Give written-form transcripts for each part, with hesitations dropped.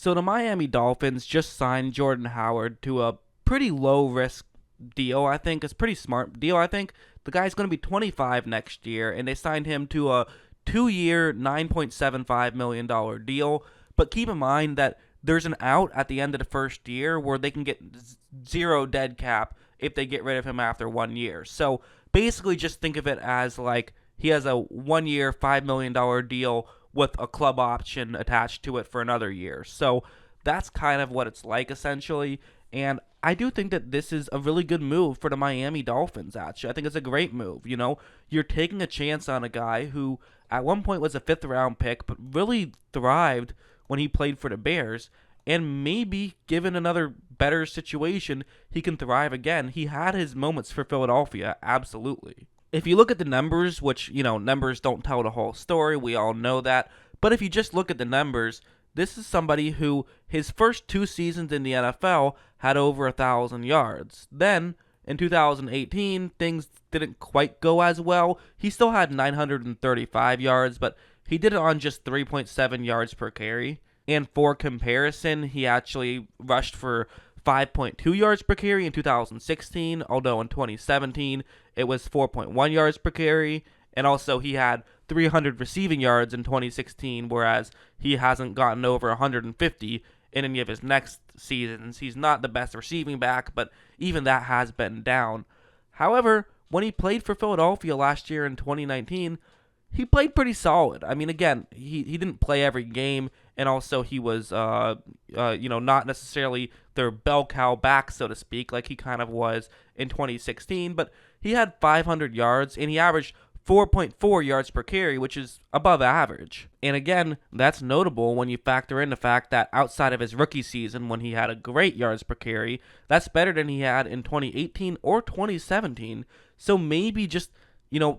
So the Miami Dolphins just signed Jordan Howard to a pretty low risk deal. I think it's a pretty smart deal. I think the guy's going to be 25 next year, and they signed him to a 2-year, $9.75 million deal. But keep in mind that there's an out at the end of the first year where they can get zero dead cap if they get rid of him after 1 year. So basically, just think of it as like he has a 1 year, $5 million deal with a club option attached to it for another year. So that's kind of what it's like essentially. And I do think that this is a really good move for the Miami Dolphins, actually. I think it's a great move. You're taking a chance on a guy who at one point was a fifth round pick, but really thrived when he played for the Bears. And maybe given another better situation, he can thrive again. He had his moments for Philadelphia, absolutely. If you look at the numbers, which, numbers don't tell the whole story, we all know that. But if you just look at the numbers, this is somebody who his first 2 seasons in the NFL had over 1,000 yards. Then, in 2018, things didn't quite go as well. He still had 935 yards, but he did it on just 3.7 yards per carry. And for comparison, he actually rushed for 5.2 yards per carry in 2016, although in 2017 it was 4.1 yards per carry. And also he had 300 receiving yards in 2016, whereas he hasn't gotten over 150 in any of his next seasons. He's not the best receiving back, but even that has been down. However, when he played for Philadelphia last year in 2019, he played pretty solid. I mean, again, he didn't play every game, and also he was, not necessarily their bell cow back, so to speak, like he kind of was in 2016. But he had 500 yards, and he averaged 4.4 yards per carry, which is above average. And again, that's notable when you factor in the fact that outside of his rookie season, when he had a great yards per carry, that's better than he had in 2018 or 2017. So maybe just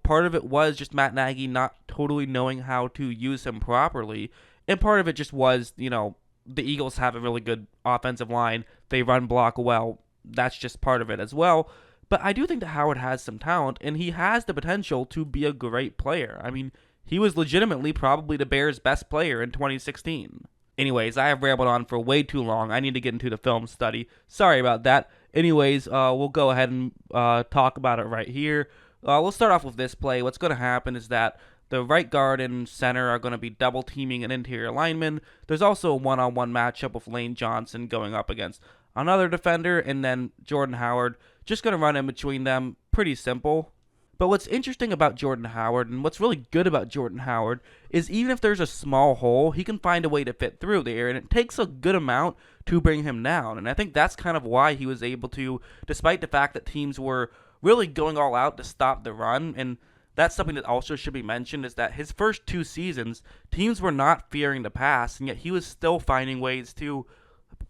part of it was just Matt Nagy not totally knowing how to use him properly. And part of it just was, the Eagles have a really good offensive line. They run block well. That's just part of it as well. But I do think that Howard has some talent, and he has the potential to be a great player. I mean, he was legitimately probably the Bears' best player in 2016. Anyways, I have rambled on for way too long. I need to get into the film study. Sorry about that. Anyways, we'll go ahead and talk about it right here. We'll start off with this play. What's going to happen is that the right guard and center are going to be double teaming an interior lineman. There's also a one-on-one matchup with Lane Johnson going up against another defender, and then Jordan Howard just going to run in between them. Pretty simple. But what's interesting about Jordan Howard, and what's really good about Jordan Howard, is even if there's a small hole, he can find a way to fit through there, and it takes a good amount to bring him down. And I think that's kind of why he was able to, despite the fact that teams were really going all out to stop the run. And that's something that also should be mentioned, is that his first 2 seasons, teams were not fearing the pass, and yet he was still finding ways to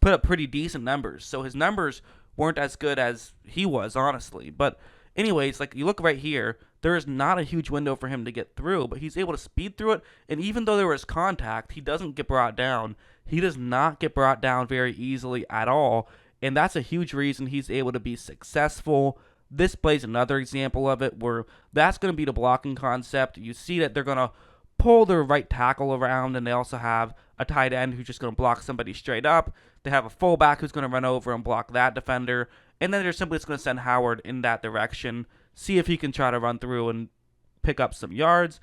put up pretty decent numbers. So his numbers weren't as good as he was, honestly. But anyways, like you look right here, there is not a huge window for him to get through, but he's able to speed through it. And even though there was contact, he doesn't get brought down. He does not get brought down very easily at all. And that's a huge reason he's able to be successful. This plays another example of it, where that's going to be the blocking concept. You see that they're going to pull their right tackle around, and they also have a tight end who's just going to block somebody straight up. They have a fullback who's going to run over and block that defender, and then they're simply just going to send Howard in that direction, see if he can try to run through and pick up some yards,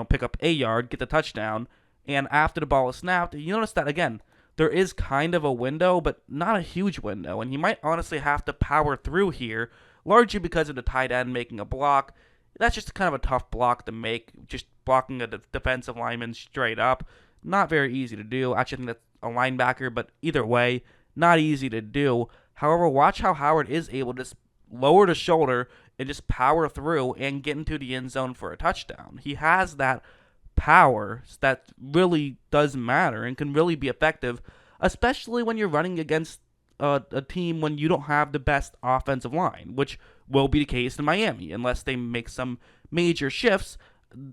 pick up a yard, get the touchdown. And after the ball is snapped, you notice that, again, there is kind of a window, but not a huge window, and you might honestly have to power through here, largely because of the tight end making a block. That's just kind of a tough block to make, just blocking a defensive lineman straight up. Not very easy to do. Actually, I think that's a linebacker, but either way, not easy to do. However, watch how Howard is able to just lower the shoulder and just power through and get into the end zone for a touchdown. He has that power that really does matter and can really be effective, especially when you're running against a team when you don't have the best offensive line, which will be the case in Miami unless they make some major shifts.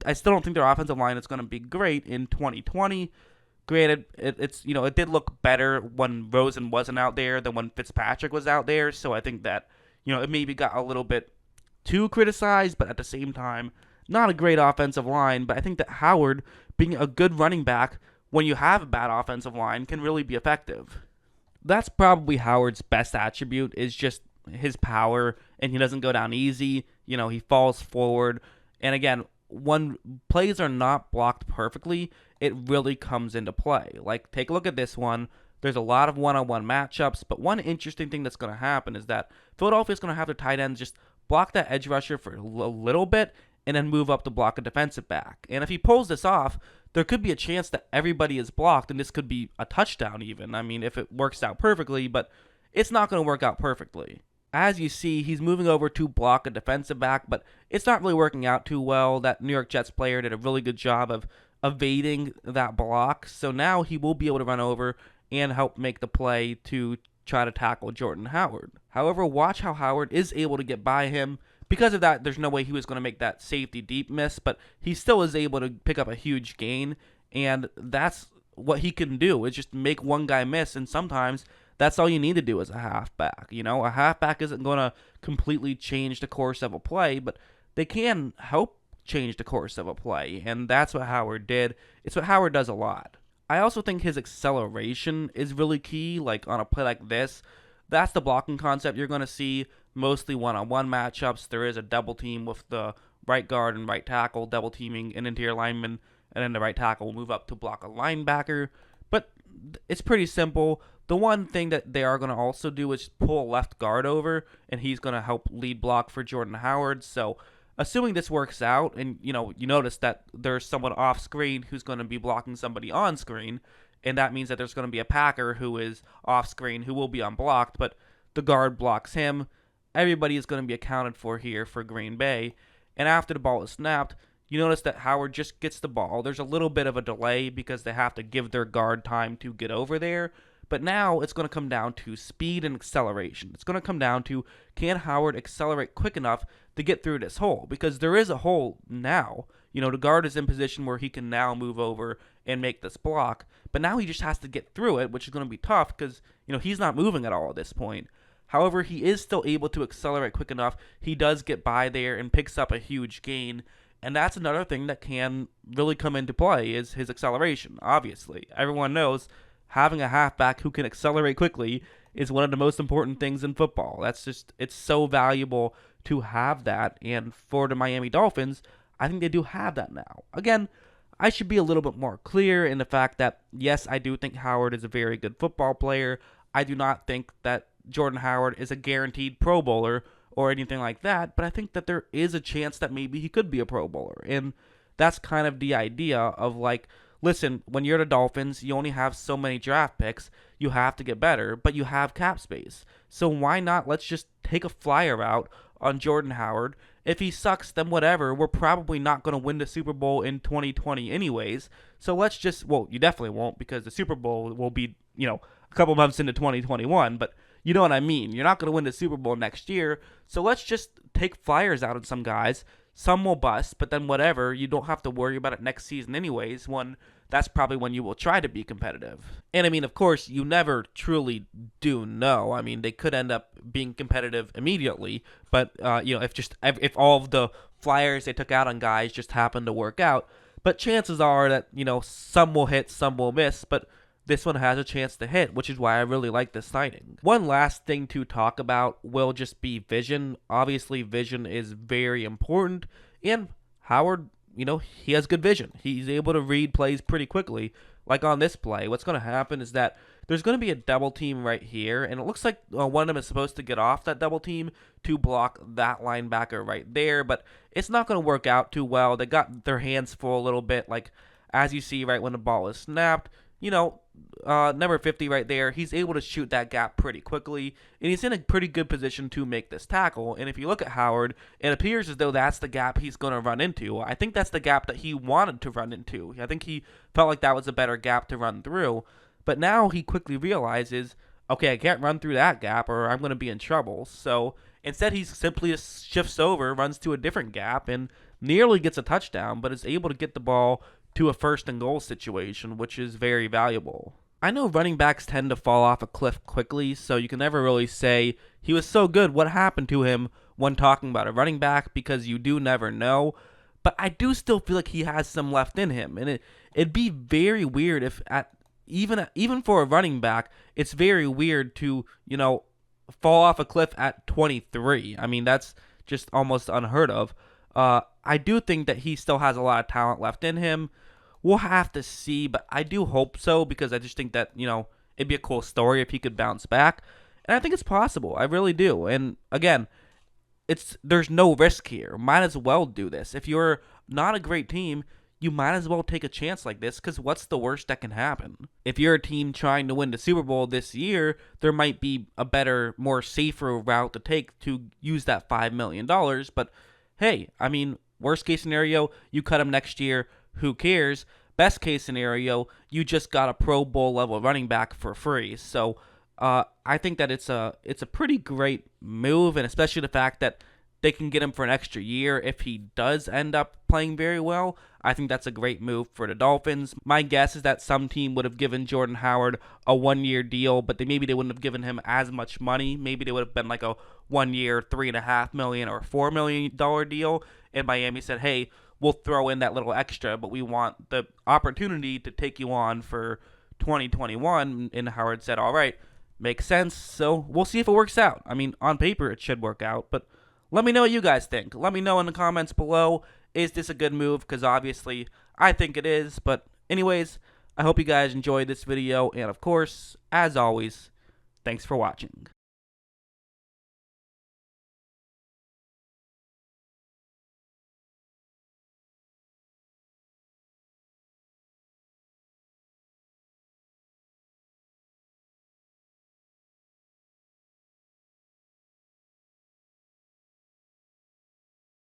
I still don't think their offensive line is going to be great in 2020. Granted, it did look better when Rosen wasn't out there than when Fitzpatrick was out there, so I think that it maybe got a little bit too criticized, but at the same time, not a great offensive line. But I think that Howard, being a good running back, when you have a bad offensive line, can really be effective. That's probably Howard's best attribute, is just his power, and he doesn't go down easy. He falls forward. And again, when plays are not blocked perfectly, it really comes into play. Like, take a look at this one. There's a lot of one-on-one matchups, but one interesting thing that's going to happen is that Philadelphia's going to have their tight ends just block that edge rusher for a little bit and then move up to block a defensive back. And if he pulls this off, there could be a chance that everybody is blocked, and this could be a touchdown even. I mean, if it works out perfectly, but it's not going to work out perfectly. As you see, he's moving over to block a defensive back, but it's not really working out too well. That New York Jets player did a really good job of evading that block, so now he will be able to run over and help make the play to try to tackle Jordan Howard. However, watch how Howard is able to get by him. Because of that, there's no way he was going to make that safety deep miss, but he still is able to pick up a huge gain, and that's what he can do, is just make one guy miss, and sometimes that's all you need to do as a halfback. A halfback isn't going to completely change the course of a play, but they can help change the course of a play, and that's what Howard did. It's what Howard does a lot. I also think his acceleration is really key, like on a play like this. That's the blocking concept you're going to see, mostly one-on-one matchups. There is a double team with the right guard and right tackle, double teaming an interior lineman, and then the right tackle will move up to block a linebacker. But it's pretty simple. The one thing that they are going to also do is pull a left guard over, and he's going to help lead block for Jordan Howard. So assuming this works out, and you notice that there's someone off screen who's going to be blocking somebody on screen, and that means that there's going to be a Packer who is off screen who will be unblocked, but the guard blocks him. Everybody is going to be accounted for here for Green Bay. And after the ball is snapped, you notice that Howard just gets the ball. There's a little bit of a delay because they have to give their guard time to get over there. But now it's going to come down to speed and acceleration. It's going to come down to, can Howard accelerate quick enough to get through this hole? Because there is a hole now. The guard is in position where he can now move over and make this block. But now he just has to get through it, which is going to be tough because, he's not moving at all at this point. However, he is still able to accelerate quick enough. He does get by there and picks up a huge gain. And that's another thing that can really come into play, is his acceleration, obviously. Everyone knows having a halfback who can accelerate quickly is one of the most important things in football. It's so valuable to have that. And for the Miami Dolphins, I think they do have that now. Again, I should be a little bit more clear in the fact that, yes, I do think Howard is a very good football player. I do not think that Jordan Howard is a guaranteed Pro Bowler or anything like that, but I think that there is a chance that maybe he could be a Pro Bowler. And that's kind of the idea of, like, listen, when you're the Dolphins, you only have so many draft picks. You have to get better, but you have cap space. So why not let's just take a flyer out on Jordan Howard. If he sucks, then whatever. We're probably not going to win the Super Bowl in 2020 anyways. So let's just, well, you definitely won't, because the Super Bowl will be, a couple months into 2021. But you know what I mean. You're not going to win the Super Bowl next year. So let's just take flyers out on some guys. Some will bust, but then whatever. You don't have to worry about it next season anyways. That's probably when you will try to be competitive. And I mean, of course, you never truly do know. I mean, they could end up being competitive immediately, but if all of the flyers they took out on guys just happen to work out, but chances are that some will hit, some will miss, but this one has a chance to hit, which is why I really like this signing. One last thing to talk about will just be vision. Obviously, vision is very important, and Howard, he has good vision. He's able to read plays pretty quickly. Like on this play, what's going to happen is that there's going to be a double team right here, and it looks like one of them is supposed to get off that double team to block that linebacker right there, but it's not going to work out too well. They got their hands full a little bit, like as you see right when the ball is snapped. Number 50 right there, he's able to shoot that gap pretty quickly, and he's in a pretty good position to make this tackle. And if you look at Howard, it appears as though that's the gap he's going to run into. I think that's the gap that he wanted to run into. I think he felt like that was a better gap to run through. But now he quickly realizes, okay, I can't run through that gap or I'm going to be in trouble. So instead, he simply just shifts over, runs to a different gap, and nearly gets a touchdown, but is able to get the ball to a first and goal situation, which is very valuable. I know running backs tend to fall off a cliff quickly, so you can never really say he was so good, what happened to him when talking about a running back, because you do never know. But I do still feel like he has some left in him, and it'd be very weird if at even for a running back, it's very weird to, fall off a cliff at 23. I mean, that's just almost unheard of. I do think that he still has a lot of talent left in him. We'll have to see, but I do hope so because I just think that, it'd be a cool story if he could bounce back. And I think it's possible. I really do. And again, there's no risk here. Might as well do this. If you're not a great team, you might as well take a chance like this because what's the worst that can happen? If you're a team trying to win the Super Bowl this year, there might be a better, more safer route to take to use that $5 million. But hey, I mean, worst case scenario, you cut him next year. Who cares? Best case scenario, you just got a Pro Bowl level running back for free. So I think that it's a pretty great move, and especially the fact that they can get him for an extra year if he does end up playing very well. I think that's a great move for the Dolphins. My guess is that some team would have given Jordan Howard a 1-year deal, but maybe they wouldn't have given him as much money. Maybe they would have been like a 1-year, $3.5 million or $4 million deal. And Miami said, "Hey, we'll throw in that little extra, but we want the opportunity to take you on for 2021." And Howard said, "All right, makes sense." So we'll see if it works out. I mean, on paper it should work out, but let me know what you guys think. Let me know in the comments below. Is this a good move? Because obviously, I think it is. But anyways, I hope you guys enjoyed this video. And of course, as always, thanks for watching.